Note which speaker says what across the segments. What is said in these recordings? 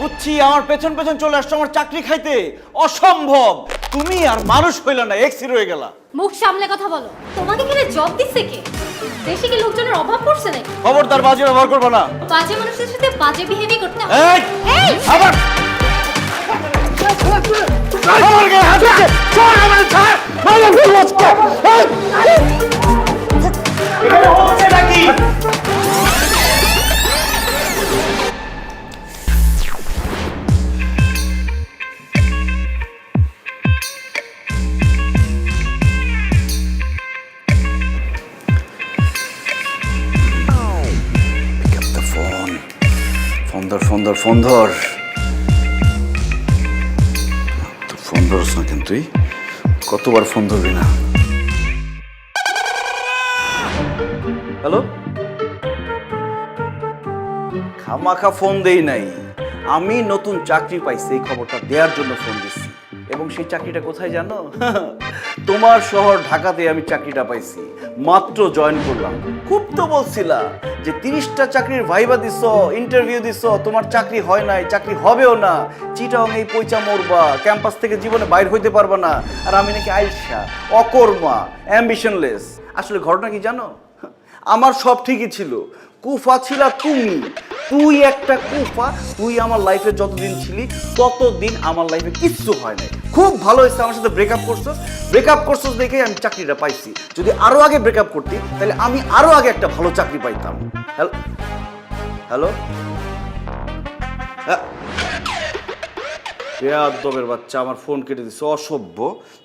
Speaker 1: বুঝছি আমার পেছন পেছন চলে আসছো আমার চাকরি খাইতে। অসম্ভব, তুমি আর মানুষ হইলা না, এক্সি রয়ে গেলা।
Speaker 2: মুখ সামলে কথা বলো। তোমাকে এখানে জব দিচ্ছে কে? দেশে কি লোকজনের অভাব পড়ছে নাকি?
Speaker 1: খবরদার বাজে ব্যবহার করবে না।
Speaker 2: বাজে মানুষের সাথে বাজে বিহেভিয়ার করতে হয়।
Speaker 1: এই
Speaker 2: এই
Speaker 1: আবার আমার গায়ে হাত দিচ্ছে। ছাড় আমার, ছাড়। মারো ফিরোজকে। এখানে হচ্ছে নাকি? ফোন ধর। তো ফোন ধরস না কেন তুই? কতবার ফোন ধরবি না? হ্যালো, খামাখা ফোন দেই নাই, আমি নতুন চাকরি পাইছি এই খবরটা দেওয়ার জন্য ফোন দিচ্ছি। এবং সেই চাকরিটা কোথায় জানো? তোমার শহর ঢাকাতে আমি চাকরিটা পাইছি, মাত্র জয়েন করলাম। খুব তো বলছিলা যে 30টা চাকরির ভাইবা দিছ, ইন্টারভিউ দিছ, তোমার চাকরি হয় নাই, চাকরি হবেও না, চিটাং এই পয়সা মরবা, ক্যাম্পাস থেকে জীবনে বাইর হইতে পারবা না। আর আমি নাকি আইসা, অকর্মা, অ্যাম্বিশনলেস। আসলে ঘটনা কি জানো? আমার সব ঠিকই ছিল, কুফা ছিলা তুমি। তুই একটা কুফা। তুই আমার লাইফে যতদিন ছিলি ততদিন আমার লাইফে কিচ্ছু হয় নাই। খুব ভালো হয়েছে আমার সাথে ব্রেকআপ করছস দেখেই আমি চাকরিটা পাইছি। যদি আরো আগে ব্রেকআপ করতি তাহলে আমি আরো আগে একটা ভালো চাকরি পাইতাম। হ্যালো, বেয়াদবের বাচ্চা আমার ফোন কেটে দিছে, অসভ্য।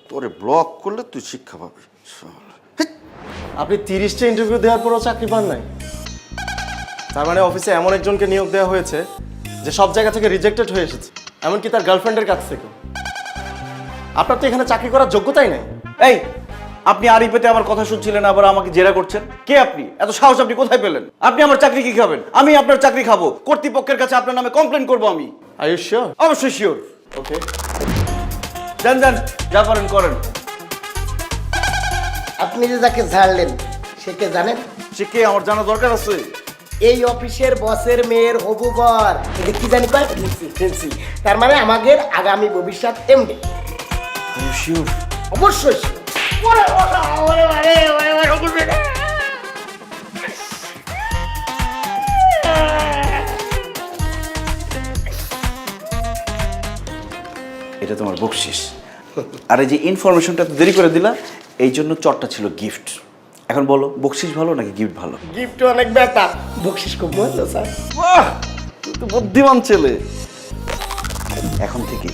Speaker 1: তোরে ব্লক করলে তুই শিক্ষা পাবি।
Speaker 3: আপনি 30টা ইন্টারভিউ দেওয়ার পরও চাকরি পান নাই? তার মানে অফিসে এমন একজনকে নিয়োগ দেওয়া হয়েছে যে সব জায়গা থেকে রিজেক্টেড হয়ে এসেছে, এমনকি তার গার্লফ্রেন্ডের কাছ থেকে। আপনার তো এখানে চাকরি করার যোগ্যতাই নেই।
Speaker 1: এই, আপনি আড়ি পেতে আমার কথা শুনছিলেন, আবার আমাকে জেরা করছেন। কে আপনি? এত সাহস আপনি কোথায় পেলেন? আপনি আমার চাকরি কি খাবেন? আমি আপনার চাকরি খাবো। কর্তৃপক্ষের কাছে আপনার নামে কমপ্লেন করবো আমি।
Speaker 3: Are you sure?
Speaker 1: অবশ্যই শিওর।
Speaker 3: ওকে,
Speaker 1: যান, যা পারেন করেন।
Speaker 4: আপনি যে যাকে ঝাড়লেন সে কে জানেন?
Speaker 1: সে কে আমার জানা দরকার আছে?
Speaker 4: এই অফিসের বসের মেয়ের হবু বর। এটা কি জানি কয়? ফেন্সি। তার মানে আমাদের আগামী ভবিষ্যৎ এমডি।
Speaker 1: শিওর?
Speaker 4: অবশ্যই
Speaker 1: এটা তোমার বকশিস। আর এই যে ইনফরমেশনটা তো দেরি করে দিলা, এই জন্য চটটা ছিল গিফট। এখন বলো, বকশিস ভালো নাকি গিফট ভালো?
Speaker 4: গিফট অনেক বেটার, বকশিস খুব মজা স্যার।
Speaker 1: বাহ, তুই তো বুদ্ধিমান ছেলে। এখন থেকে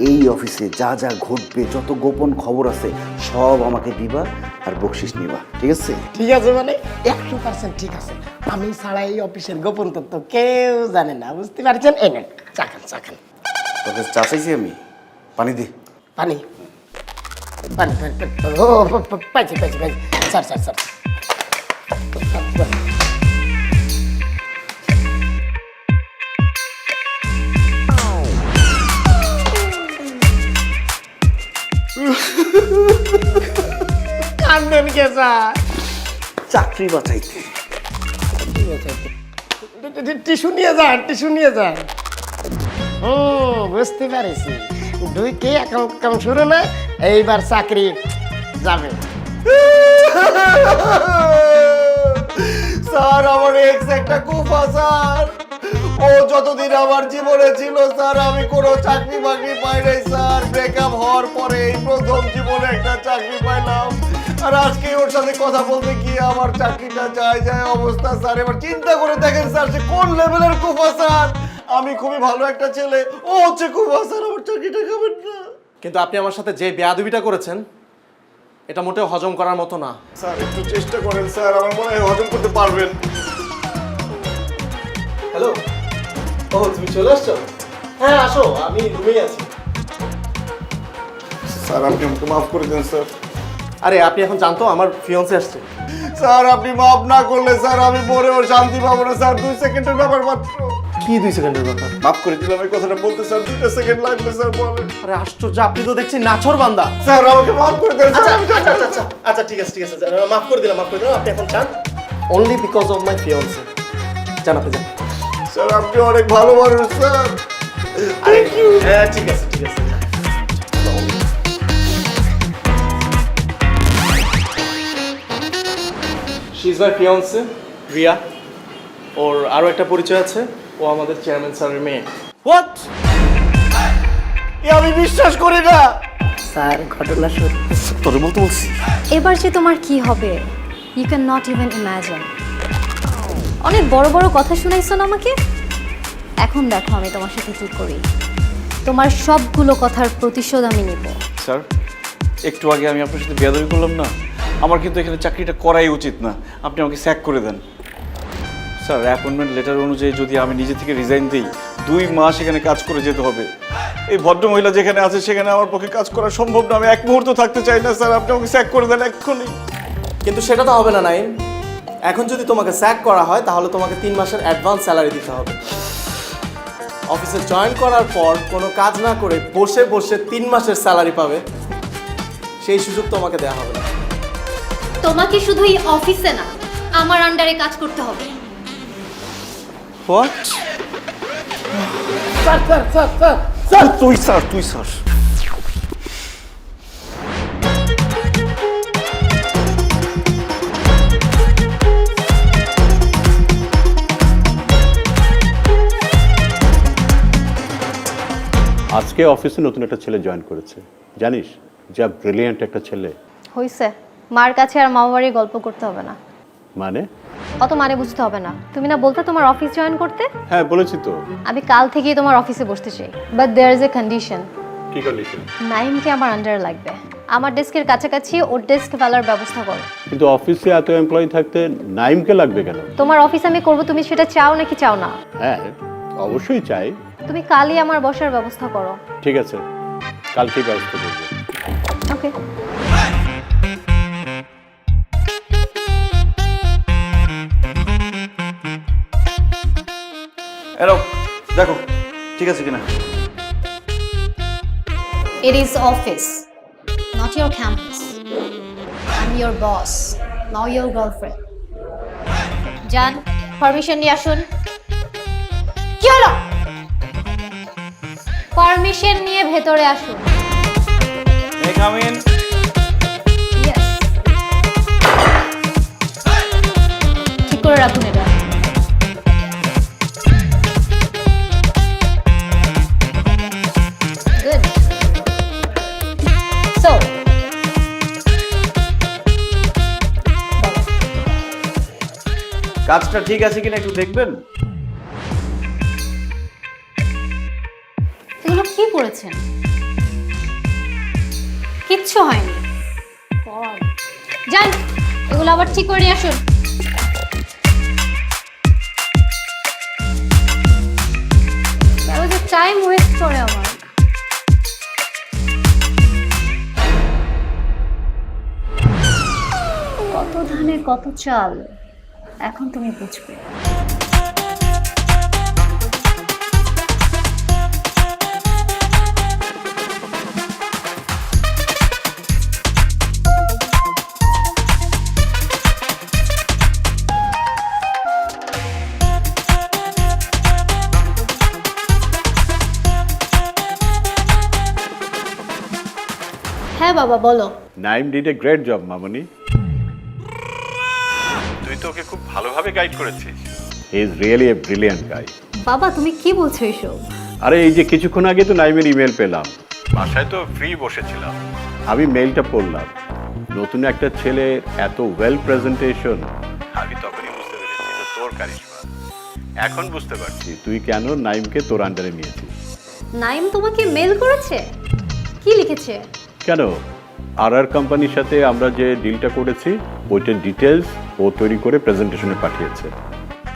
Speaker 1: এই অফিসে যা যা ঘটবে, যত গোপন খবর আছে সব আমাকে দিবা আর বকশিস নিবা, ঠিক আছে?
Speaker 4: ঠিক আছে, মানে 100% ঠিক আছে। আমি ছাড়া এই অফিসের গোপন তথ্য কেউ জানে না, বুঝতে পারছেন? এই নেন, চাখান।
Speaker 1: তোকে চা চাইছি আমি, পানি দি।
Speaker 4: পানি। ও পাইছি। স্যার। কান্দেন কে স্যার?
Speaker 1: চাকরি বাঁচাইতে।
Speaker 4: টিস্যু নিয়ে যান। বুঝতে পারিছি। ঢুকে কাম শুরু না, এইবার চাকরি যাবে।
Speaker 1: স্যার, আমার এক্স একটা কুফা স্যার। ও যতদিন আমার জীবনে ছিল স্যার, আমি কোনো চাকরি বাকরি পাই নাই স্যার। ব্রেকআপ হওয়ার পরে এই প্রথম জীবনে একটা চাকরি পাইলাম। আর আজকে ওর সাথে কথা বলতে গিয়ে আমার চাকরিটা যায় অবস্থা স্যার। এবার চিন্তা করে দেখেন স্যার, সে কোন লেভেলের কুফা স্যার। আমি খুবই ভালো একটা ছেলে, ও হচ্ছে কুফা স্যার। আমার চাকরিটা খাবেন না?
Speaker 3: কিন্তু আপনি আমার সাথে যে বেয়াদবিটা করেছেন এটা মোটেও হজম করার মতো না।
Speaker 1: স্যার, একটু চেষ্টা করেন স্যার, আমার মনে হয় হজম করতে পারবেন।
Speaker 3: হ্যালো, ও তুমি চলে আসছো? হ্যাঁ আসো, আমি রুমেই আছি।
Speaker 1: স্যার, আপনি আমাকে মাফ করে দেন স্যার।
Speaker 3: আরে আপনি এখন জানতো আমার ফিয়ন্সে আসছে।
Speaker 1: স্যার, আপনি মাফ না করলে স্যার আমি মরেও শান্তি পাবো না স্যার। 2 সেকেন্ডের ব্যাপার মাত্র।
Speaker 3: কি 2 সেকেন্ডের কথা?
Speaker 1: মাফ করে দিলাম, এই কথাটা বলতে স্যার 2 সেকেন্ড লাগবে স্যার, বলেন।
Speaker 3: আরে আশ্চর্য, আপনি তো দেখছি নাছর বান্দা।
Speaker 1: স্যার, আমাকে মাফ করে দেন স্যার।
Speaker 3: আচ্ছা ঠিক আছে মাফ করে দিলাম। আপনি এখন চান অনলি বিকজ অফ মাই ফিয়ন্সে। জান, আপনি যান।
Speaker 1: স্যার, আপনি অনেক ভালো মানুষ স্যার।
Speaker 3: হ্যাঁ ঠিক আছে ঠিক আছে। She is my fiancee Riya. ওর আরো একটা পরিচয় আছে, ও আমাদের চেয়ারম্যান স্যারের মেয়ে।
Speaker 1: হোয়াট? আমি বিশ্বাস করি না।
Speaker 4: স্যার ঘটনা সত্যি।
Speaker 1: তোরে বলতে বলছি।
Speaker 2: এবার যে তোমার কি হবে you can not even imagine. অনেক বড় বড় কথা শুনাইছো না আমাকে, এখন দেখো আমি তোমার সাথে কি করি। তোমার সবগুলো কথার প্রতিশোধ আমি নিব।
Speaker 1: স্যার, একটু আগে আমি আপনার সাথে বেয়াদবি করলাম না, আমার কিন্তু এখানে চাকরিটা করাই উচিত না। আপনি আমাকে স্যাক করে দেন। স্যার, অ্যাপয়েন্টমেন্ট লেটার অনুযায়ী যদি আমি নিজে থেকে রিজাইন দিই, 2 মাস এখানে কাজ করে যেতে হবে। এই ভদ্রমহিলা যেখানে আছে সেখানে আমার পক্ষে কাজ করা সম্ভব না। আমি এক মুহূর্ত থাকতে চাই না স্যার, আপনি আমাকে স্যাক করে দেন এক্ষুনি।
Speaker 3: কিন্তু সেটা তো হবে না নাইম। এখন যদি তোমাকে স্যাক করা হয় তাহলে তোমাকে 3 মাসের অ্যাডভান্স স্যালারি দিতে হবে। অফিসে জয়েন করার পর কোনো কাজ না করে বসে বসে 3 মাসের স্যালারি পাবে, সেই সুযোগ তোমাকে দেওয়া হবে না।
Speaker 2: তোমাকে শুধু এই অফিসে না, আমার আন্ডারে কাজ করতে হবে।
Speaker 1: What?
Speaker 4: Sir sir sir sir sir
Speaker 1: তুই স্যার।
Speaker 5: আজকে অফিসে নতুন একটা ছেলে জয়েন করেছে, জানিস? যা ব্রিলিয়ান্ট একটা ছেলে।
Speaker 2: হইছে, মার কাছে আর মামা বাড়ির গল্প করতে হবে না।
Speaker 5: মানে?
Speaker 2: অত মানে বুঝতে হবে না। তুমি না বলতে তোমার অফিস জয়েন করতে?
Speaker 5: হ্যাঁ বলেছি তো।
Speaker 2: আমি কাল থেকেই তোমার অফিসে বসতে চাই, but there is a condition.
Speaker 5: কি কন্ডিশন?
Speaker 2: নাইমকে আমার আন্ডারে লাগবে। আমার ডেস্কের কাছাকাছি ওর ডেস্ক ফেলার ব্যবস্থা করো।
Speaker 5: কিন্তু অফিসে এত এমপ্লয়ি থাকতে নাইমকে লাগবে কেন?
Speaker 2: তোমার অফিস আমি করব, তুমি সেটা চাও নাকি চাও না?
Speaker 5: হ্যাঁ অবশ্যই চাই।
Speaker 2: তুমি কালই আমার বসার ব্যবস্থা করো।
Speaker 5: ঠিক আছে, কালকেই ব্যবস্থা করবো।
Speaker 2: ওকে।
Speaker 1: এরো দেখো ঠিক আছে কিনা।
Speaker 2: It is office, not your campus. I'm your boss, not your girlfriend. জান, পারমিশন নিয়ে আসুন। কি হলো? পারমিশন নিয়ে ভেতরে আসুন।
Speaker 1: May I come in?
Speaker 2: Yes. ঠিক করে রাখুন এটা। Good. So,
Speaker 1: কাজটা ঠিক আছে কিনা একটু দেখবেন।
Speaker 2: এগুলো কি করেছেন? কিচ্ছু হয়নি। যান, এগুলো আবার ঠিক করে নিয়ে আসুন। টাইম ওয়েস্ট করে আমার। কত ধানে কত চাল, এখন তুমি বুঝবে। হ্যাঁ বাবা বলো।
Speaker 5: Naim did a great job মামনি। তুই তো ওকে খুব ভালোভাবে গাইড করেছিস। He is really a brilliant guy.
Speaker 2: বাবা তুমি কি বলছো এসব?
Speaker 5: আরে এই যে কিছুক্ষণ আগে তো নাইমের ইমেল পেলাম, বাসায় তো ফ্রি বসেছিলাম, আমি মেইলটা পড়লাম। নতুন একটা ছেলে, এত ওয়েল প্রেজেন্টেশন, আমি তখনই বুঝতে পেরেছি এটা তোর কারিশমা। এখন বুঝতে পারছি তুই কেন নাইমকে তোর আন্ডারে নিয়েছিস।
Speaker 2: নাইম তোমাকে মেল করেছে? কি লিখেছে?
Speaker 5: কেন, আর কোম্পানির সাথে আমরা যে ডিলটা করেছি ওইটার ডিটেলস ও তৈরি করে প্রেজেন্টেশনে পাঠিয়েছে।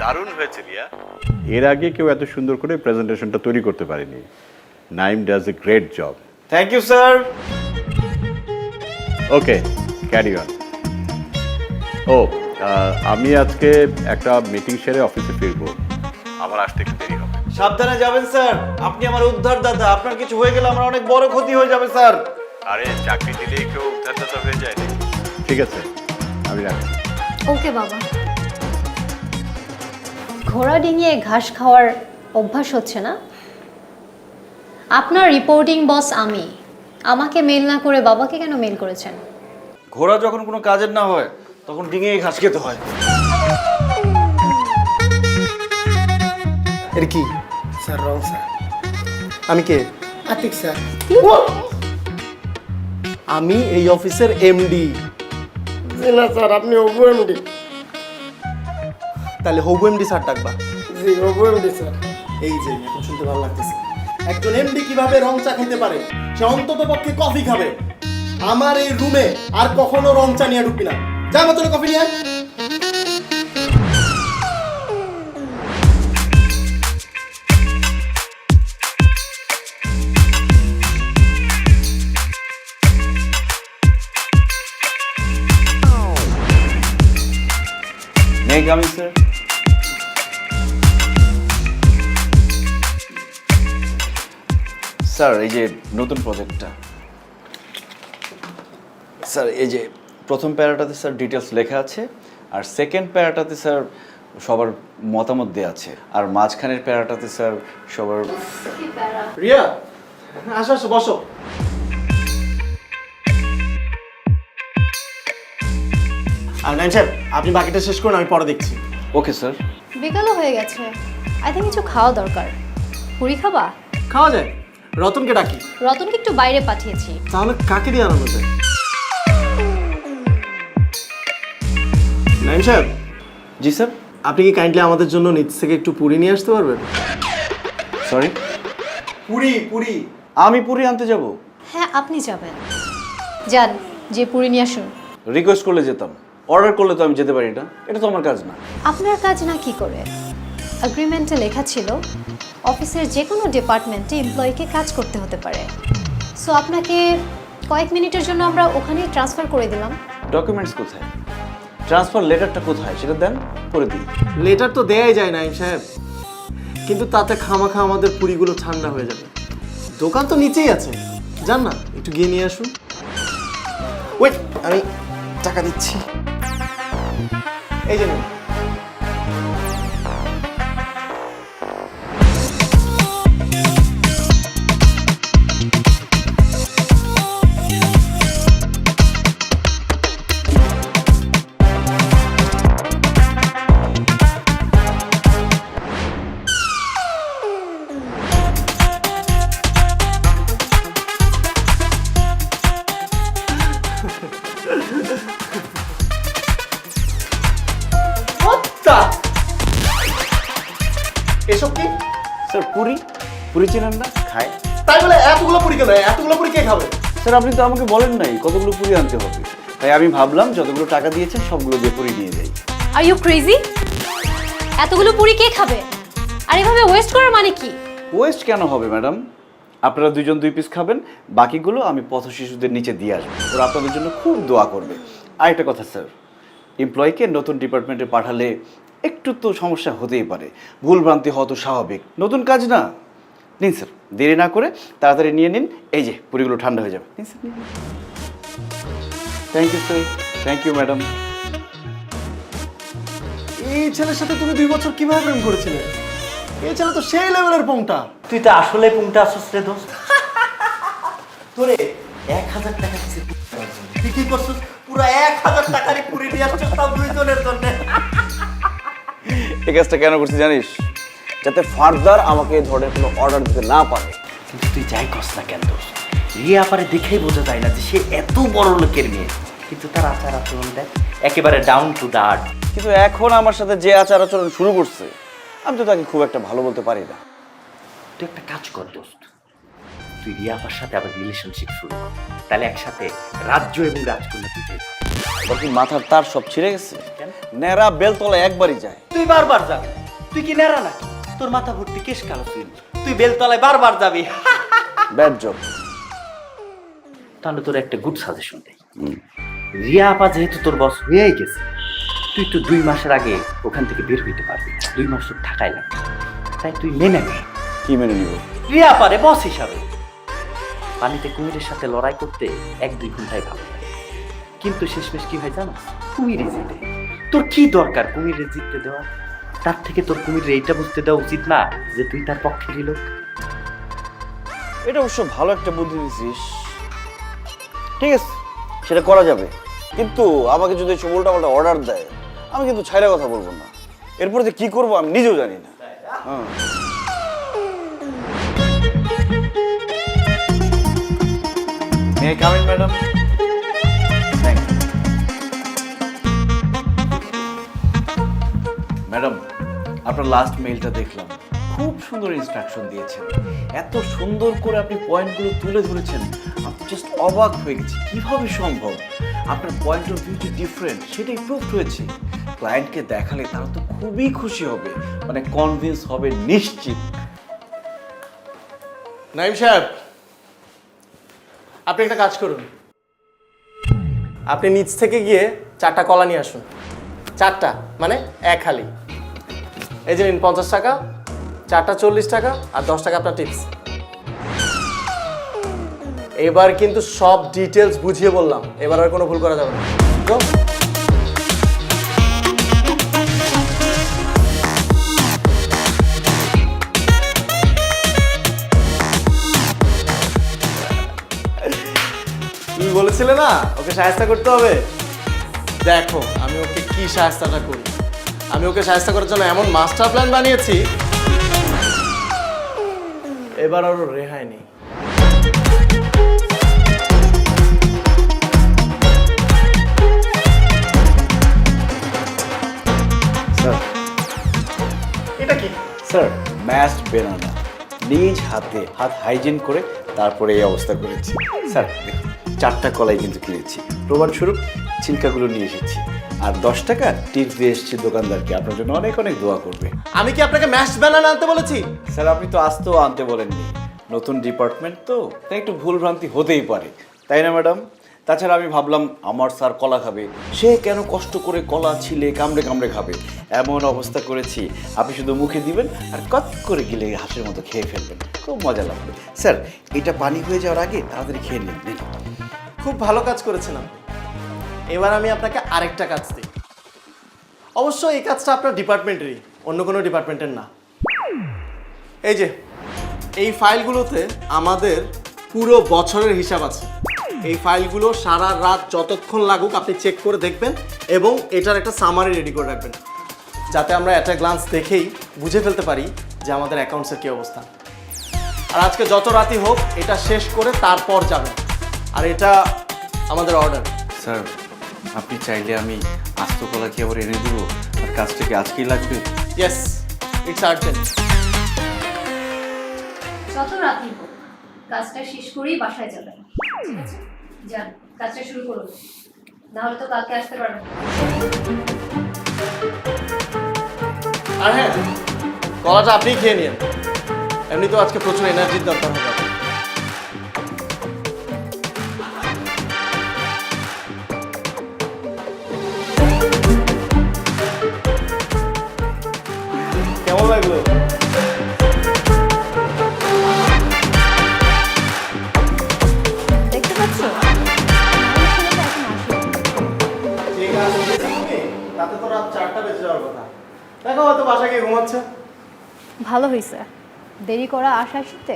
Speaker 5: দারুণ হয়েছে রিয়া, এর আগে কেউ এত সুন্দর করে প্রেজেন্টেশনটা তৈরি করতে পারেনি। Naim does a great job.
Speaker 1: Thank you sir.
Speaker 5: Okay, carry on. ও আমি আজকে একটা মিটিং সেরে অফিসে ফিরবো, আমার আসতে একটু দেরি হবে।
Speaker 1: সাবধানে যাবেন স্যার, আপনি আমার উদ্ধার দাদা। আপনার কিছু হয়ে গেলে আমার অনেক বড় ক্ষতি হয়ে যাবে স্যার।
Speaker 5: আরে চাকরি দিলেই কেউ উদ্ধারদাতা হয়ে যায় না। ঠিক আছে, আমি রাখছি।
Speaker 2: ওকে বাবা। ঘোড়া ডিঙিয়ে ঘাস খাওয়ার অভ্যাস হচ্ছে না? আপনার রিপোর্টিং বস আমি, আমাকে মেল না করে বাবাকে কেন মেল করেছেন?
Speaker 1: ঘোড়া যখন কোনো কাজের না হয় তখন ডিঙে ঘাস খেতে হয়।
Speaker 3: এটা কি?
Speaker 4: Sir wrong sir.
Speaker 3: আমি কে?
Speaker 4: আতিক স্যার।
Speaker 3: আমি এই অফিসের এমডি।
Speaker 4: জি না স্যার, আপনি ওগো এমডি।
Speaker 3: তাহলে হবু এমডি স্যার ডাকবা।
Speaker 4: জি ওগো এমডি স্যার।
Speaker 3: এই যে এখন শুনতে ভালো লাগতেছে, একজন এমডি কিভাবে রং চা খেতে পারে, সে অন্তত পক্ষে কফি খাবে। আমার এই রুমে আর কখনো রং চা নিয়ে ঢুকবি না। যা মতো কফি নিয়ে আয়।
Speaker 1: May I come in, sir? Sir এই যে নতুন প্রজেক্টটা, স্যার এই যে প্রথম প্যারাটাতে স্যার ডিটেলস লেখা আছে, আর সেকেন্ড প্যারাটাতে স্যার সবার মতামত দেওয়া আছে, আর মাঝখানের প্যারাটাতে স্যার সবার।
Speaker 3: রিয়া, আসো আসো বসো। আর নাইম সাহেব, আপনি বাকিটা শেষ করুন, আমি পরে দেখছি।
Speaker 1: Okay sir.
Speaker 2: বিকালও হয়ে গেছে, আই থিঙ্ক কিছু খাওয়া দরকার। পুরি খাবা?
Speaker 3: খাওয়া যায়। রতনকে ডাকি।
Speaker 2: রতনকে একটু বাইরে পাঠিয়েছি।
Speaker 3: তাহলে কাকে দিয়ে আনানো যায়? নাইম সাহেব,
Speaker 1: জি স্যার।
Speaker 3: আপনি কি কাইন্ডলি আমাদের জন্য নিচ থেকে একটু পুরি নিয়ে আসতে পারবেন?
Speaker 1: সরি,
Speaker 3: পুরি পুরি।
Speaker 1: আমি পুরি আনতে যাব?
Speaker 2: হ্যাঁ আপনি যাবেন, যান, যে পুরি নিয়ে আসুন।
Speaker 1: রিকোয়েস্ট করলে যেতাম, অর্ডার করলে তো আমি যেতে পারি না, এটা তো আমার কাজ না।
Speaker 2: আপনার কাজ না কি করে? এগ্রিমেন্টে লেখা ছিল অফিসের যে কোনো ডিপার্টমেন্টে এমপ্লয়িকে কাজ করতে হতে পারে। সো আপনাকে কয়েক মিনিটের জন্য আমরা ওখানেই ট্রান্সফার করে দিলাম।
Speaker 1: ডকুমেন্টস কোথায়? ট্রান্সফার লেটারটা কোথায় সেটা দেন, করে দিই।
Speaker 3: লেটার তো দেয়াই যায় নাইম সাহেব, কিন্তু তাতে খামাখা আমাদের পুরিগুলো ঠান্ডা হয়ে যাবে। দোকান তো নিচেই আছে, যান না একটু গিয়ে নিয়ে আসুন। ওয়েট, আমি টাকা দিচ্ছি। এই যে নিন। এসব কি?
Speaker 1: স্যার পুরি, পুরি চেনেন না? খায়।
Speaker 3: তাই বলে এতগুলো পুরি কেন? এতগুলো পুরি কে খাবে?
Speaker 1: স্যার আপনি তো আমাকে বলেন নাই কতগুলো পুরি আনতে হবে, তাই আমি ভাবলাম যতগুলো টাকা দিয়েছেন সবগুলো দিয়ে পুরি নিয়ে যাই।
Speaker 2: Are you crazy? এতগুলো পুরি কে খাবে? আর এভাবে ওয়েস্ট করার মানে কি?
Speaker 1: ওয়েস্ট কেন হবে ম্যাডাম? আপনারা দুইজন 2 পিস খাবেন, বাকিগুলো আমি পথ শিশুদের নিচে দিয়ে আসবো, ওরা আপনাদের জন্য খুব দোয়া করবে। আর একটা কথা স্যার, এমপ্লয়িকে নতুন ডিপার্টমেন্টে পাঠালে একটু তো সমস্যা হতেই পারে, ভুলভ্রান্তি হওয়া তো স্বাভাবিক, নতুন কাজ না। নিন স্যার, দেরি না করে তাড়াতাড়ি নিয়ে নিন, এই যে পুরিগুলো ঠান্ডা হয়ে যাবে। নিন স্যার, নিন। Thank you sir. Thank you madam.
Speaker 3: এই ছেলের সাথে তুমি 2 বছর কিভাবে প্রেম করেছিলে? এই ছেলে তো সেই লেভেলের পংটা।
Speaker 6: তুই তো আসলে পুংটা আসছিস রে দোস্ত। তোরে 1000 টাকা দিছি তুই কি করছিস? পুরো 1000 টাকারই পুরি নিয়ে আসছিস তাও দুইজনের জন্য।
Speaker 1: এই কাজটা কেন করছি জানিস? যাতে ফার্দার আমাকে এই ধরনের কোনো অর্ডার দিতে না পারে।
Speaker 6: কিন্তু তুই যাই করস না কেন দোস্ত, রিয়া পারে দেখেই বোঝা যায় না যে সে এত বড় লোকের মেয়ে, কিন্তু তার আচার আচরণ দেখ একেবারে ডাউন টু দা আর্থ।
Speaker 1: কিন্তু এখন আমার সাথে যে আচার আচরণ শুরু করছে, আমি তো তাকে খুব একটা ভালো বলতে পারি না।
Speaker 6: তুই একটা কাজ কর দোস্ত, তুই রিয়া আপার সাথে আবার রিলেশনশিপ শুরু কর, তাহলে একসাথে রাজ্য এবং রাজকন্যা দুইটাই পাবি।
Speaker 1: ওর কি মাথার তার সব ছিঁড়ে গেছে?
Speaker 6: কেন?
Speaker 1: নেড়া বেলতলা একবারই যায়।
Speaker 6: তুই বারবার যাবি, তুই কি নেড়া নাকি? তোর মাথা ভর্তি কেশ কালো চুল, তুই বেলতলায় বারবার যাবি।
Speaker 1: Bad job.
Speaker 6: তাহলে তোর একটা গুড সাজেশন দেই, রিয়া আপা যেহেতু তোর বস হয়েই গেছে, তুই তো 2 মাসের আগে ওখান থেকে বের হইতে পারবি না, 2 মাস তোর থাকাই লাগবে। তাই তুই মেনে নে
Speaker 1: কি মেনে নিব?
Speaker 6: রিয়া পারে বস হিসাবে। পানিতে কুমিরের সাথে লড়াই করতে 1-2 ঘন্টায় ভালো লাগে, কিন্তু শেষমেশ কি হয় জানো? কুমিরে জিতে। তোর কি দরকার কুমিরে জিততে দেওয়া? তার থেকে তোর কুমিরে এইটা বুঝতে দেওয়া উচিত না যে তুই তার পক্ষেরই লোক।
Speaker 1: এটা অবশ্য ভালো একটা বুদ্ধি দিছিস। ঠিক আছে, সেটা করা যাবে, কিন্তু আমাকে যদি এসব উল্টাপাল্টা অর্ডার দেয় আমি কিন্তু ছাইরা কথা বলবো না। এরপরে যে কি করবো আমি নিজেও জানি না। হ্যাঁ। May I come in, madam? Thank you. Madam, আপনার লাস্ট মেইলটা দেখলাম, খুব সুন্দর ইনস্ট্রাকশন দিয়েছেন, এত সুন্দর করে আপনি পয়েন্টগুলো তুলে ধরেছেন, আমি জাস্ট অবাক হয়ে গেছি কিভাবে সম্ভব। আপনার পয়েন্ট অফ ভিউ যে ডিফারেন্ট সেটাই প্রুভ হয়েছে। ক্লায়েন্টকে দেখালে তারা তো খুবই খুশি হবে, মানে কনভিন্স হবে নিশ্চিত।
Speaker 3: নাইম সাহেব, আপনি একটা কাজ করুন, আপনি নিচ থেকে গিয়ে 4টা কলা নিয়ে আসুন। 4টা মানে এক হালি। এই যে নিন 50 টাকা, 4টা 40 টাকা, আর 10 টাকা আপনার টিপস। এবার কিন্তু সব ডিটেলস বুঝিয়ে বললাম, এবার আর কোনো ভুল করা যাবে না। Go. তুমি বলেছিলে না ওকে সাহায্য করতে হবে, দেখো আমি ওকে কি সাহায্যটা করি। আমি ওকে সাহায্য করার জন্য এমন মাস্টার প্ল্যান বানিয়েছি, এবার আর ওর রেহাই নেই।
Speaker 1: স্যার,
Speaker 3: এটা কি?
Speaker 1: স্যার ম্যাশড বেনানা নিজ হাতে হাত হাইজিন করে তারপরে এই অবস্থা করেছি। স্যার দেখুন, 4টা কলাই কিন্তু কিনেছি, প্রমাণস্বরূপ ছিলকাগুলো নিয়ে এসেছি, আর 10 টাকা টিপস দিয়ে এসেছি দোকানদারকে, আপনার জন্য অনেক অনেক দোয়া করবে।
Speaker 3: আমি কি আপনাকে ম্যাশ বানানা আনতে বলেছি?
Speaker 1: স্যার আপনি তো আসতেও আনতে বলেননি, নতুন ডিপার্টমেন্ট তো, তাই একটু ভুল ভ্রান্তি হতেই পারে, তাই না ম্যাডাম? তাছাড়া আমি ভাবলাম আমার স্যার কলা খাবে, সে কেন কষ্ট করে কলা ছিলে কামড়ে কামড়ে খাবে, এমন অবস্থা করেছি আপনি শুধু মুখে দিবেন আর কত করে গিলে হাঁসের মতো খেয়ে ফেলবেন, খুব মজা লাগবে। স্যার এটা পানি হয়ে যাওয়ার আগে তাড়াতাড়ি খেয়ে নিন।
Speaker 3: খুব ভালো কাজ করেছেন আপনি। এবার আমি আপনাকে আরেকটা কাজ দিই, অবশ্য এই কাজটা আপনার ডিপার্টমেন্টেরই, অন্য কোনো ডিপার্টমেন্টের না। এই যে এই ফাইলগুলোতে আমাদের পুরো বছরের হিসাব আছে। এই ফাইলগুলো সারা রাত যতক্ষণ লাগুক আপনি চেক করে দেখবেন এবং এটার একটা সামারি রেডি করে রাখবেন, যাতে আমরা একটা গ্লান্স দেখেই বুঝে ফেলতে পারি যে আমাদের অ্যাকাউন্টসের কী অবস্থা। আর আজকে যত রাতই হোক এটা শেষ করে তারপর যাবেন, আর এটা আমাদের অর্ডার।
Speaker 1: স্যার আপনি চাইলে আমি আস্ত কলা কি আবার এনে দেবো, আর কাজটা কি আজকেই লাগবে?
Speaker 3: Yes, it's urgent.
Speaker 2: যত রাতই হোক কাজটা শেষ করেই বাসায় যাবেন, ঠিক আছে? যান, কাজটা শুরু করুন, না হলে তো কালকে আসতে পারবেন না।
Speaker 3: আর হ্যাঁ, কলাটা আপনিই খেয়ে নিন, এমনি তো আজকে প্রচুর এনার্জির দরকার হবে। কেমন লাগলো?
Speaker 2: দেখতে পাচ্ছ?
Speaker 3: ঠিক আছে, তাতে তো রাত 4টা বেজে যাওয়ার কথা। দেখো হয়তো বাসা গিয়ে ঘুমাচ্ছে।
Speaker 2: ভালো হয়েছে, দেরি করা আসার সাথে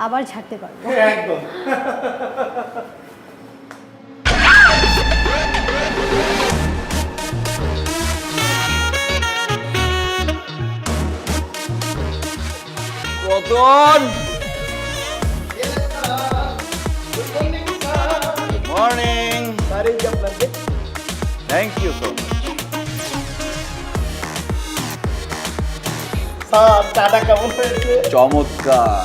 Speaker 2: আবার ঝাড়তে পারবো।
Speaker 3: একদম।
Speaker 1: Ratan, morning. Thank you so much.
Speaker 3: Sir চাটা কেমন হয়েছে?
Speaker 1: চমৎকার।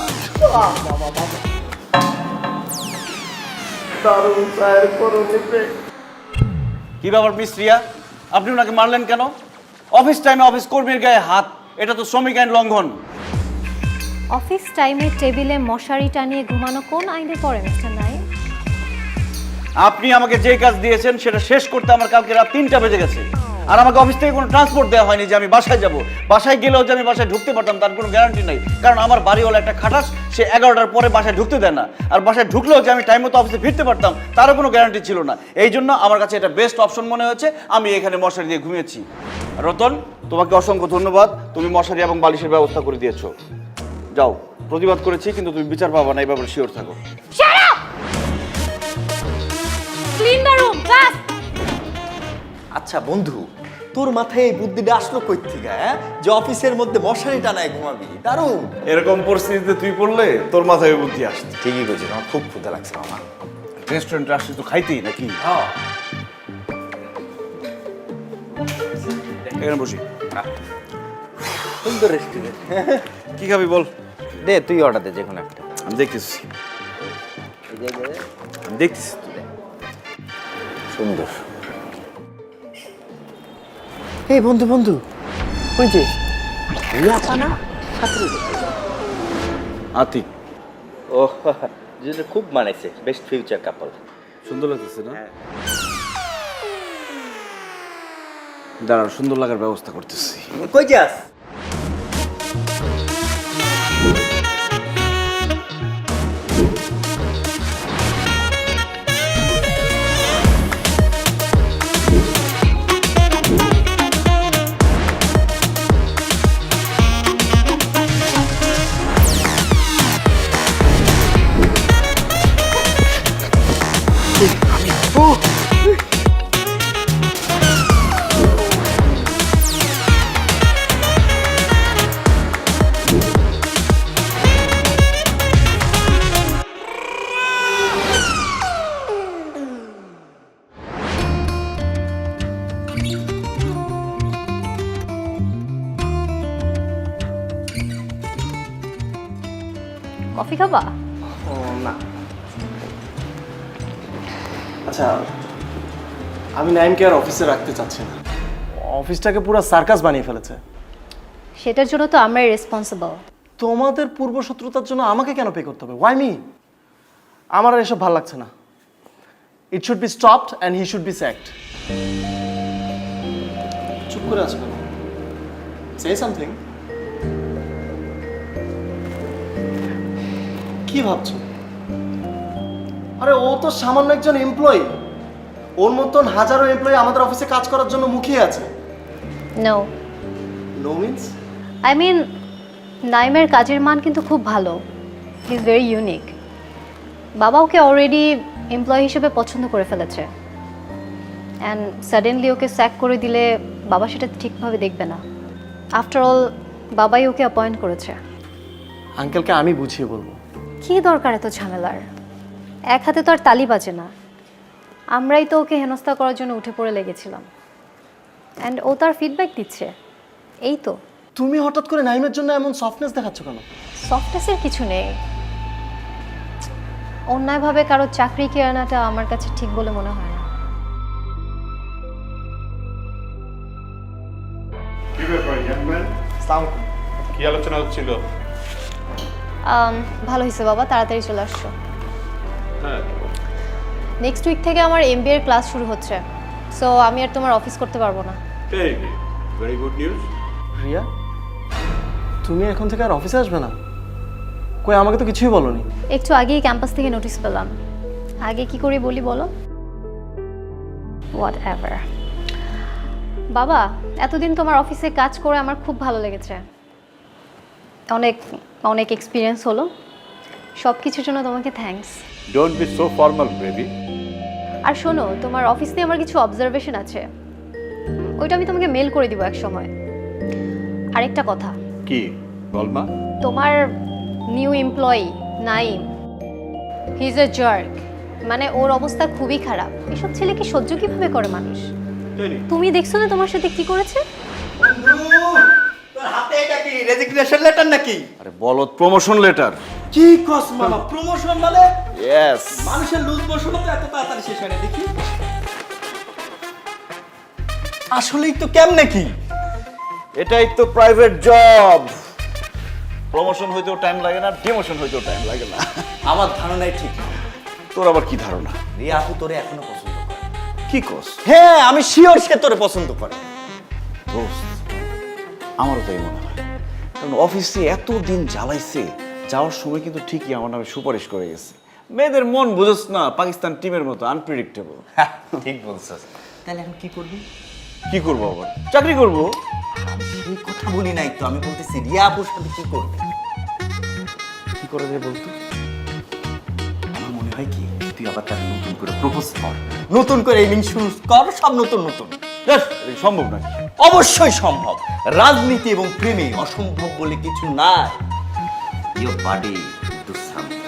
Speaker 3: দারুণ স্যার, করুন effect।
Speaker 1: কি ব্যাপার মিস রিয়া, আপনি ওনাকে মারলেন কেন? অফিস টাইমে অফিস কর্মীর গায়ে হাত, এটা তো শ্রমিক আইন লঙ্ঘন।
Speaker 2: অফিস টাইমে টেবিলে মশারি টানিয়ে ঘুমানো কোন আইনে পড়ে মিস্টার নাইম?
Speaker 1: আপনি আমাকে যে কাজ দিয়েছেন সেটা শেষ করতে আমার কালকে রাত 3টা বেজে গেছে, আর আমাকে অফিস থেকে কোনো ট্রান্সপোর্ট দেওয়া হয়নি যে আমি বাসায় যাব। বাসায় গেলেও যে আমি বাসায় ঢুকতে পারতাম তার কোনো গ্যারান্টি নাই, কারণ আমার বাড়িওয়ালা একটা খাটাস, সে 11টার পরে বাসায় ঢুকতে দেয় না, আর বাসায় ঢুকলেও যে আমি টাইম মতো অফিসে ফিরতে পারতাম তারও কোনো গ্যারান্টি ছিল না। এই জন্য আমার কাছে এটা বেস্ট অপশন মনে হয়েছে, আমি এখানে মশারি দিয়ে ঘুমিয়েছি। রতন, তোমাকে অসংখ্য ধন্যবাদ, তুমি মশারি এবং বালিশের ব্যবস্থা করে দিয়েছো। যাও, প্রতিবাদ করেছি কিন্তু তুমি বিচার পাবা না, এই ব্যাপারে শিওর থাকো।
Speaker 2: Clean the room fast.
Speaker 7: আচ্ছা বন্ধু, তোর মাথায় এই বুদ্ধিটা আসলো কই থেকে, হ্যাঁ? যে অফিসের মধ্যে মশারি টানায় ঘুমাবি, দারুণ।
Speaker 1: এরকম পরিস্থিতিতে তুই পড়লে তোর মাথায় ওই বুদ্ধি আসছে।
Speaker 7: ঠিকই বলছিস, আমার খুব ক্ষুধা লাগছে আমার।
Speaker 1: রেস্টুরেন্টে আসছি তো খাইতেই নাকি? এখানে বসি।
Speaker 7: সুন্দর রেস্টুরেন্ট।
Speaker 1: কি খাবি বল?
Speaker 7: দে তুই অর্ডার দে যে কোনো একটা।
Speaker 1: আমি দেখতেছি, আমি দেখতেছি।
Speaker 7: সুন্দর। এই বন্ধু বন্ধু, ওই যে রিয়াপা না,
Speaker 1: আতিক,
Speaker 6: ও যেটা খুব মানাইছে, বেস্ট ফিউচার কাপল।
Speaker 1: সুন্দর লাগতেছে না? দাঁড়াও, সুন্দর লাগার ব্যবস্থা করতেছি।
Speaker 6: কই যাস?
Speaker 2: কফি খাবা?
Speaker 3: ও না। আচ্ছা, আমি নাইমকে আর অফিসে রাখতে চাচ্ছি না। অফিসটাকে পুরো সার্কাস বানিয়ে ফেলেছে।
Speaker 2: সেটার জন্য তো আমরাই রেসপন্সিবল।
Speaker 3: তোমাদের পূর্ব শত্রুতার জন্য আমাকে কেন পে করতে হবে? Why me? আমার আর এসব ভালো লাগছে না। It should be stopped and he should be sacked. চুপ করে আছো কেন? Say something. কি ভাবছো? আরে ও তো সামান্য একজন এমপ্লয়ি। ওর মতন হাজারো এমপ্লয়ি আমাদের অফিসে কাজ করার জন্য মুখিয়ে আছে।
Speaker 2: No,
Speaker 3: no means?
Speaker 2: I mean নাইমের কাজের মান কিন্তু খুব ভালো। He is very unique. বাবা ওকে অলরেডি এমপ্লয়ি হিসেবে পছন্দ করে ফেলেছে, অ্যান্ড সাডেনলি ওকে স্যাক করে দিলে বাবা সেটা ঠিকভাবে দেখবে না। আফটার অল বাবাই ওকে অ্যাপয়েন্ট করেছে।
Speaker 3: আঙ্কেলকে আমি বুঝিয়ে বলবো।
Speaker 2: কী দরকার এত ঝামেলার? এক হাতে তো আর তালি বাজে না। আমরাই তো ওকে হেনস্থা করার জন্য উঠে পড়ে লেগেছিলাম, অ্যান্ড ও তার ফিডব্যাক দিচ্ছে। এই তো।
Speaker 3: তুমি হঠাৎ করে নাইমের জন্য এমন সফটনেস দেখাচ্ছ কেন?
Speaker 2: সফটনেসের কিছু নেই। অন্যায়ভাবে কারো চাকরি কেড়ে নেওয়াটা আমার কাছে ঠিক বলে মনে হয় না।
Speaker 5: কি ব্যাপার ইয়াংম্যান? কি আলোচনা হচ্ছিল?
Speaker 2: ভালো হয়েছে বাবা, তাড়াতাড়ি চলে আসছো।
Speaker 5: হ্যাঁ,
Speaker 2: নেক্সট উইক থেকে আমার এমবিএ এর ক্লাস শুরু হচ্ছে, সো আমি আর তোমার অফিস করতে পারবো না।
Speaker 5: Very good news.
Speaker 3: রিয়া, তুমি এখন থেকে আর অফিসে আসবে না? কই, আমাকে তো কিছুই বলোনি।
Speaker 2: একটু আগেই ক্যাম্পাস থেকে নোটিশ পেলাম। আগে কি করে বলি বলো? What ever. বাবা, এতদিন তোমার অফিসে কাজ করে আমার খুব ভালো লেগেছে। অনেক অনেক এক্সপিরিয়েন্স হলো। সব কিছুর জন্য তোমাকে thanks.
Speaker 5: Don't be so formal baby.
Speaker 2: আর শোনো, তোমার অফিস নিয়ে আমার কিছু অবজারভেশন আছে, ওইটা আমি তোমাকে মেল করে দিব এক সময়। আরেকটা কথা,
Speaker 5: কি বলমা?
Speaker 2: তোমার new employee Naim, he is a jerk. মানে ওর অবস্থা খুবই খারাপ। এসব ছেলেকে সহ্য কিভাবে করে মানুষ? তুমি দেখছো না তোমার সাথে কি করেছে?
Speaker 7: তোর হাতে এটা কি রেজিগনেশন লেটার নাকি?
Speaker 1: আরে বলো, প্রমোশন লেটার।
Speaker 7: কি কস মামা, প্রমোশন মানে?
Speaker 1: ইয়েস।
Speaker 7: মানুষের লুজ মোশনও তো এত তাড়াতাড়ি শেষ হয় না দেখি। আসলেই তো কেমনে কি?
Speaker 1: এটাই তো প্রাইভেট জব। প্রমোশন হইতেও টাইম লাগে না, ডিমোশন হইতেও টাইম লাগে না।
Speaker 7: আমার ধারণাই ঠিক।
Speaker 1: তোর আবার কি ধারণা?
Speaker 7: রিয়া আপু তোরে এখনো পছন্দ করে।
Speaker 1: কি কস?
Speaker 7: হ্যাঁ, আমি শিওর সে তোরে পছন্দ করে।
Speaker 1: দোস্ত, আমারও তাই মনে হয়। কারণ অফিসে এত দিন জ্বালাইছে, যাওয়ার সময় কিন্তু ঠিকই আমার নামে সুপারিশ করে গেছে। মেয়েদের মন বুঝোস না, পাকিস্তান টিমের মতো আনপ্রেডিক্টেবল।
Speaker 7: ঠিক বলছস। তাহলে এখন কি করবি?
Speaker 1: কি করবো আবার? চাকরি করবো।
Speaker 7: আমি সেই কথা বলি নাই তো, আমি বলতেছি রিয়া আপুর সাথে কি করবি?
Speaker 1: করা যায় বলতো?
Speaker 6: আমার মনে হয় কি তুই আবার তার নতুন করে প্রপোজ কর,
Speaker 7: নতুন করে ইনিংস শুরু কর, সব নতুন নতুন।
Speaker 1: জাস্ট সম্ভব নাকি?
Speaker 7: অবশ্যই সম্ভব। রাজনীতি এবং প্রেমে অসম্ভব বলে কিছু নাই।
Speaker 6: Your buddy do something.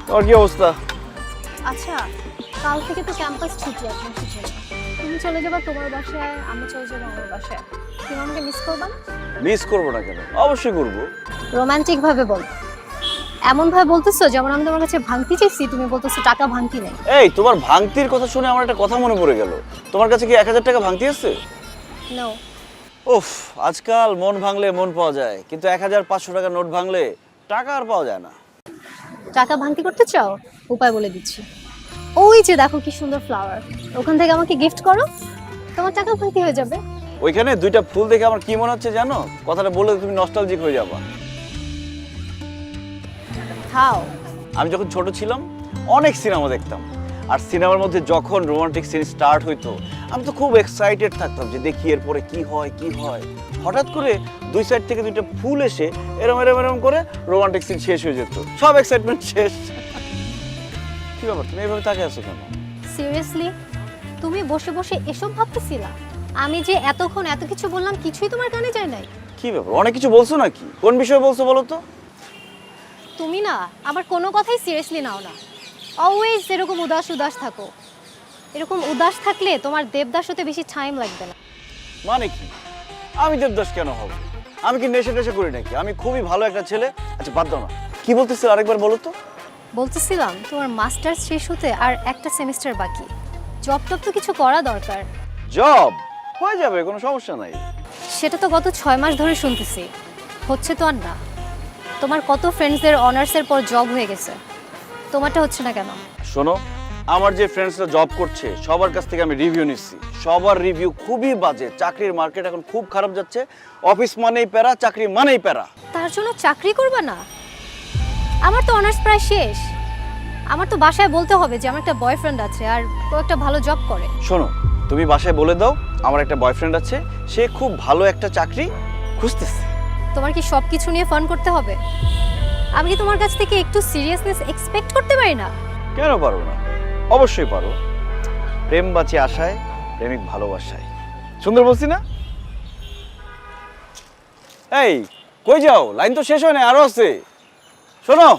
Speaker 1: তোর কি অবস্থা?
Speaker 2: আচ্ছা, কাল থেকে তো ক্যাম্পাস ছুটি এখন কিছু না। তুমি চলে যাবা তোমার বাসায়, আমি চলে যাবো আমার বাসায়। তুমি আমাকে মিস করবা না?
Speaker 1: মিস করবো না কেন? অবশ্যই করবো।
Speaker 2: রোমান্টিক ভাবে বল, এমন ভাবে বলতেছো যেমন আমি তোমার কাছে ভাঙতি চাইছি, তুমি বলতেছো টাকা ভাঙতি নেই।
Speaker 1: এই তোমার ভাঙতির কথা শুনে আমার একটা কথা মনে পড়ে গেল। তোমার কাছে কি 1000 টাকা ভাঙতি আছে?
Speaker 2: নো।
Speaker 1: উফ, আজকাল মন ভাঙলে মন পাওয়া যায়, কিন্তু 1500 টাকা নোট ভাঙলে টাকা আর পাওয়া যায় না।
Speaker 2: টাকা ভাঙতি করতে চাও? উপায় বলে দিচ্ছি। ওই যে দেখো কি সুন্দর ফ্লাওয়ার, ওখান থেকে আমাকে গিফট করো, তোমার টাকা ভাঙতি হয়ে যাবে।
Speaker 1: ওইখানে 2টা ফুল দেখে আমার কি মনে হচ্ছে জানো? কথাটা বলে তুমি নস্টালজিক হয়ে যাবা।
Speaker 2: খাও।
Speaker 1: আমি যখন ছোট ছিলাম অনেক সিনেমা দেখতাম, আর সিনেমার মধ্যে যখন রোমান্টিক সিন স্টার্ট হইতো আমি তো খুব এক্সাইটেড থাকতাম যে দেখি এরপরে কি হয় কি হয়। হঠাৎ করে 2 সাইড থেকে 2টা ফুল এসে এরম এরম এরম করে রোমান্টিক সিন শেষ হয়ে যেত, সব এক্সাইটমেন্ট শেষ। কি ব্যাপার, তুমি এইভাবে তাকিয়ে আছো কেন?
Speaker 2: সিরিয়াসলি তুমি বসে বসে এসব ভাবতেছিলা? আমি যে এতক্ষণ এত কিছু বললাম কিছুই তোমার কানে যায় নাই?
Speaker 1: কি ব্যাপার, অনেক কিছু বলছো নাকি? কোন বিষয়ে বলছো বলো তো?
Speaker 2: তুমি না আমার কোনো কথাই সিরিয়াসলি নাও না। অলওয়েজ এরকম উদাস উদাস থাকো। এরকম উদাস থাকলে তোমার দেবদাস হতে বেশি টাইম লাগবে না।
Speaker 1: মানে কি? আমি দেবদাস কেন হব? আমি কি নেশা টেশা করি নাকি? আমি খুবই ভালো একটা ছেলে। আচ্ছা বাদ দাও না, কি বলতেছিল আরেকবার বলো তো।
Speaker 2: বলতেছিলাম তোমার মাস্টার্স শেষ হতে আর একটা সেমিস্টার বাকি, জব টব তো কিছু করা দরকার।
Speaker 1: জব হয়ে যাবে, কোনো সমস্যা নাই।
Speaker 2: সেটা তো গত 6 মাস ধরে শুনতেছি, হচ্ছে তো আর না। তোমার কত ফ্রেন্ডসদের অনার্সের পর জব হয়ে গেছে, তোমারটা হচ্ছে না কেন?
Speaker 1: শোনো, আমার যে ফ্রেন্ডসরা জব করছে সবার কাছ থেকে আমি রিভিউ নিচ্ছি, সবার রিভিউ খুবই বাজে। চাকরির মার্কেট এখন খুব খারাপ যাচ্ছে, অফিস মানেই প্যারা, চাকরি মানেই প্যারা।
Speaker 2: তার জন্য চাকরি করবা না? আমার তো অনার্স প্রায় শেষ, আমার তো বাসায় বলতে হবে যে আমার একটা বয়ফ্রেন্ড আছে আর ও একটা ভালো জব করে।
Speaker 1: শোনো, তুমি বাসায় বলে দাও আমার একটা বয়ফ্রেন্ড আছে, সে খুব ভালো একটা চাকরি খুঁজতেছে।
Speaker 2: তোমার কি সব কিছু নিয়ে ফান করতে হবে? আমি কি তোমার কাছ থেকে একটু সিরিয়াসনেস এক্সপেক্ট করতে পারি না?
Speaker 1: কেন পারো না? অবশ্যই পারো। প্রেম বাঁচে আশায়, প্রেমিক ভালোবাসায়। সুন্দর বলছি না? এই কই যাও? লাইন তো শেষ হয় না, আরো আছে। শোনো,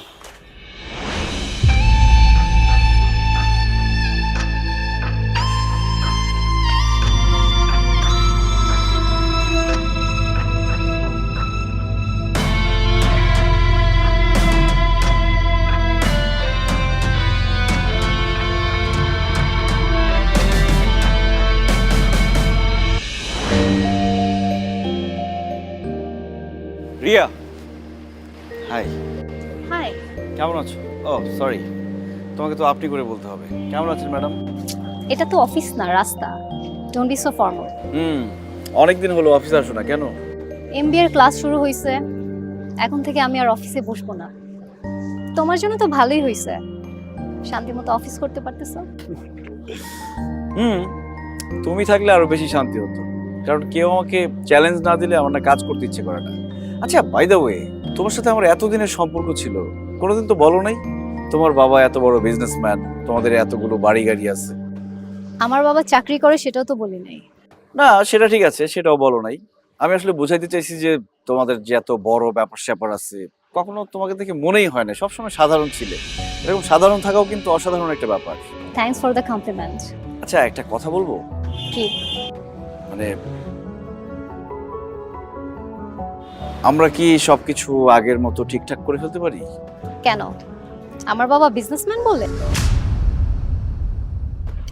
Speaker 1: রিয়া। হাই।
Speaker 2: হাই।
Speaker 1: কেমন আছো? ও সরি, তোমাকে তো আপনি করে বলতে হবে। কেমন আছেন ম্যাডাম?
Speaker 2: এটা তো অফিস না, রাস্তা। Don't be so formal.
Speaker 1: অনেকদিন হলো অফিসে আসো না কেন?
Speaker 2: এমবিএ এর ক্লাস শুরু হয়েছে, এখন থেকে আমি আর অফিসে বসবো না। তোমার জন্য তো ভালোই হয়েছে, শান্তিমতো অফিস করতে পারতেছো।
Speaker 1: তুমি থাকলে আরো বেশি শান্তি হতো, কারণ কেউ আমাকে চ্যালেঞ্জ না দিলে আমার না কাজ করতে ইচ্ছে করে না। আচ্ছা বাই দ্য ওয়ে, তোমার সাথে আমার এতদিনের সম্পর্ক ছিল, কোনোদিন তো বলো নাই তোমার বাবা এত বড় বিজনেসম্যান, তোমাদের এতগুলো বাড়ি গাড়ি আছে।
Speaker 2: আমার বাবা চাকরি করে সেটাও তো বলি নাই।
Speaker 1: না সেটা ঠিক আছে, সেটাও বলো নাই। আমি আসলে বোঝাইতে চাইছি যে তোমাদের যে এত বড় ব্যাপার স্যাপার আছে, কখনো তোমাকে দেখে মনেই হয় না, সবসময় সাধারণ ছিলে। এরকম সাধারণ থাকাও কিন্তু অসাধারণ একটা ব্যাপার।
Speaker 2: Thanks for the compliment.
Speaker 1: আচ্ছা একটা কথা বলবো?
Speaker 2: কি?
Speaker 1: মানে আমরা কি সবকিছু আগের মতো ঠিকঠাক করে ফেলতে পারি?
Speaker 2: কেন? আমার বাবা বিজনেসম্যান বলে?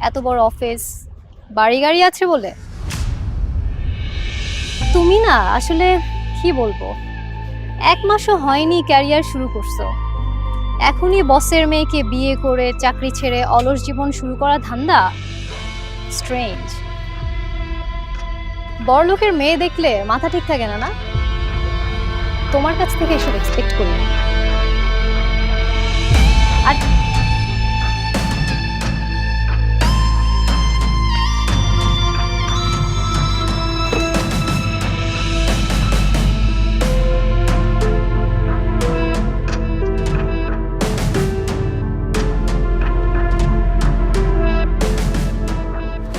Speaker 2: এত বড় অফিস, বাড়ি গাড়ি আছে বলে? তুমি না আসলে কি বলবো, 1 মাসও হয়নি ক্যারিয়ার শুরু করছো, এখনই বসের মেয়েকে বিয়ে করে চাকরি ছেড়ে অলস জীবন শুরু করা ধান্দা? স্ট্রেঞ্জ। বড়লোকের মেয়ে দেখলে মাথা ঠিক থাকে না, না? তোমার কাছ থেকে এসব এক্সপেক্ট করি না। আর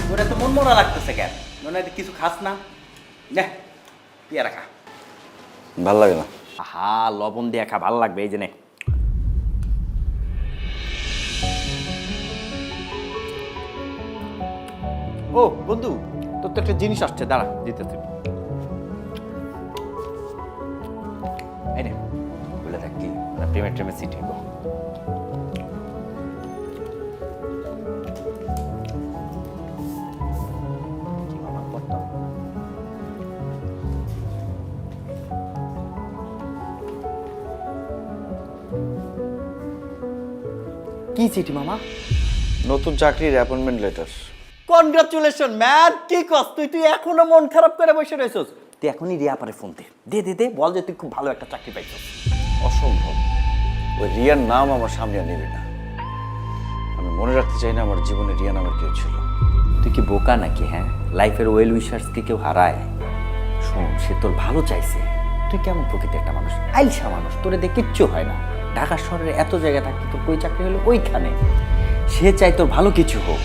Speaker 6: তোর এত মন মরা লাগতেছে কেন? মনে হয় কিছু খাস না? নে পেয়ারা খা।
Speaker 1: ভাল লাগে না।
Speaker 6: আহা, লবণ দিয়ে খা, ভালো লাগবে। এই যে নে। ও বন্ধু, তোর তো একটা জিনিস আসছে, দাঁড়া দিতেছি। এই নে, বলে দেখ কি প্রেমের ট্রেমের সিট হইব। কি চিঠি মামা?
Speaker 1: নতুন চাকরির অ্যাপয়েন্টমেন্ট লেটার।
Speaker 6: Congratulation man. কি কস তুই এখনো মন খারাপ করে বসে রয়েছস? তুই এখনই রিয়া পারে ফোন দে বল যে তুই খুব ভালো একটা চাকরি পাইছস।
Speaker 1: অসম্ভব, ওই রিয়ার নাম আমার সামনে আর নেবে না। আমি মনে রাখতে চাই না আমার জীবনে রিয়া নামের কেউ ছিল।
Speaker 6: তুই কি বোকা নাকি? হ্যাঁ, লাইফের ওয়েল উইশার্সকে কেউ হারায়? শোন, সে তোর ভালো চাইছে। তুই কেমন প্রকৃতির একটা মানুষ, আইলসা মানুষ, তোরে দিয়ে কিচ্ছু হয় না। ঢাকা শহরে এত জায়গা থাকতে তোর কই চাকরি হলো ওইখানে। সে চাই তোর ভালো কিছু হোক,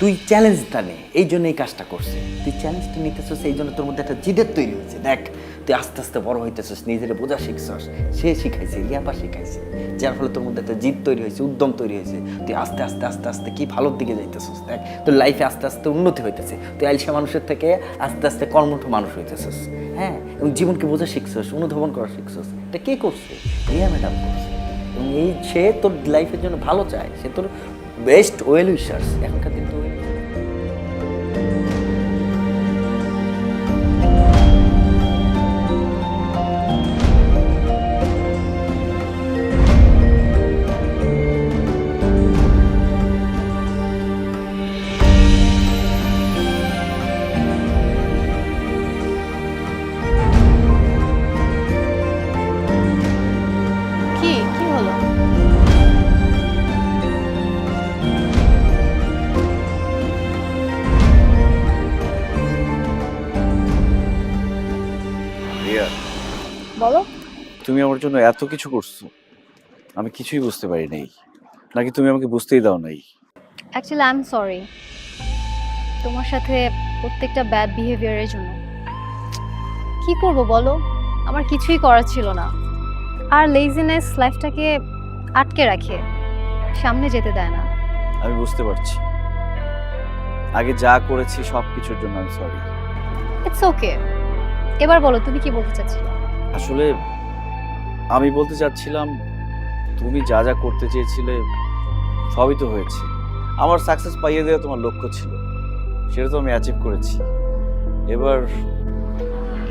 Speaker 6: তুই চ্যালেঞ্জটা নে, এই জন্য এই কাজটা করছে। তুই চ্যালেঞ্জটা নিতেছিস, এই জন্য তোর মধ্যে একটা জিদের তৈরি হয়েছে। দেখ, তুই আস্তে আস্তে বড় হইতেছিস, নিজের বোঝা শিখছস। সে শিখাইছে, রিয়াপা শিখাইছে, যার ফলে তোর মধ্যে একটা জিদ তৈরি হয়েছে, উদ্যম তৈরি হয়েছে। তুই আস্তে আস্তে আস্তে আস্তে কি ভালোর দিকে যাইতেছিস। দেখ, তোর লাইফে আস্তে আস্তে উন্নতি হইতেছে। তুই আইলসা মানুষের থেকে আস্তে আস্তে কর্মঠ মানুষ হইতেছিস। হ্যাঁ, এবং জীবনকে বোঝা শিখছস, অনুধাবন করা শিখছস। এটা কে করছে? রিয়া ম্যাডাম করছে। এবং এই সে তোর লাইফের জন্য ভালো চায়, সে তোর বেস্ট ওয়েল উইশার্স। এখনকার দিন তো
Speaker 2: কি হলো?
Speaker 1: রিয়া,
Speaker 2: বলো।
Speaker 1: তুমি আমার জন্য এত কিছু করছো, আমি কিছুই বুঝতে পারি নাই, নাকি তুমি আমাকে বুঝতেই দাও নাই?
Speaker 2: অ্যাকচুয়ালি আই এম সরি তোমার সাথে প্রত্যেকটা ব্যাড বিহেভিয়ারের জন্য। কি করব বলো, আমার কিছুই করার ছিল না। আর লেজিনেস লাইফটাকে আটকে রাখে, সামনে যেতে দেয় না।
Speaker 1: আমি বুঝতে পারছি, আগে যা করেছি সব কিছুর জন্য আমি সরি।
Speaker 2: It's okay. এবার বলো, তুমি কি বলতে চাচ্ছিলে?
Speaker 1: আসলে আমি বলতে চাচ্ছিলাম, তুমি যা যা করতে চেয়েছিলে সবই তো হয়েছে। আমার সাকসেস পাইয়ে দেওয়া তোমার লক্ষ্য ছিল, সেটা তো আমি অ্যাচিভ করেছি।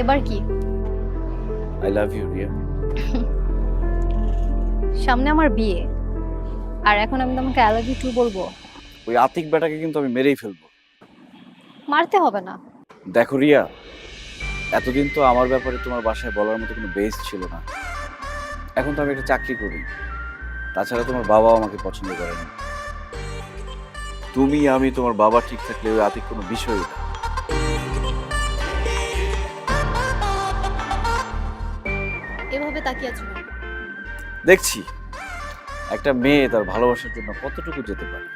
Speaker 2: এবার কি?
Speaker 1: I love you Riya.
Speaker 2: সামনে আমার বিয়ে, আর এখন আমি তোমাকে আই লাভ ইউ টু বলবো?
Speaker 1: ওই আতিক বেটাকে কিন্তু আমি মেরেই ফেলবো।
Speaker 2: মারতে হবে না।
Speaker 1: দেখো রিয়া, এতদিন তো আমার ব্যাপারে তোমার বাসায় বলার মতো কোনো বেস ছিল না। এখন তো আমি একটা চাকরি করি, তাছাড়া তোমার বাবাও আমাকে পছন্দ করে না। তুমি আমি তোমার বাবা ঠিক থাকলে ওই আতিক কোনো বিষয়ই না।
Speaker 2: এভাবে তাকিয়ে আছো কেন?
Speaker 1: দেখছি একটা মেয়ে তার ভালোবাসার জন্য কতটুকু যেতে পারে।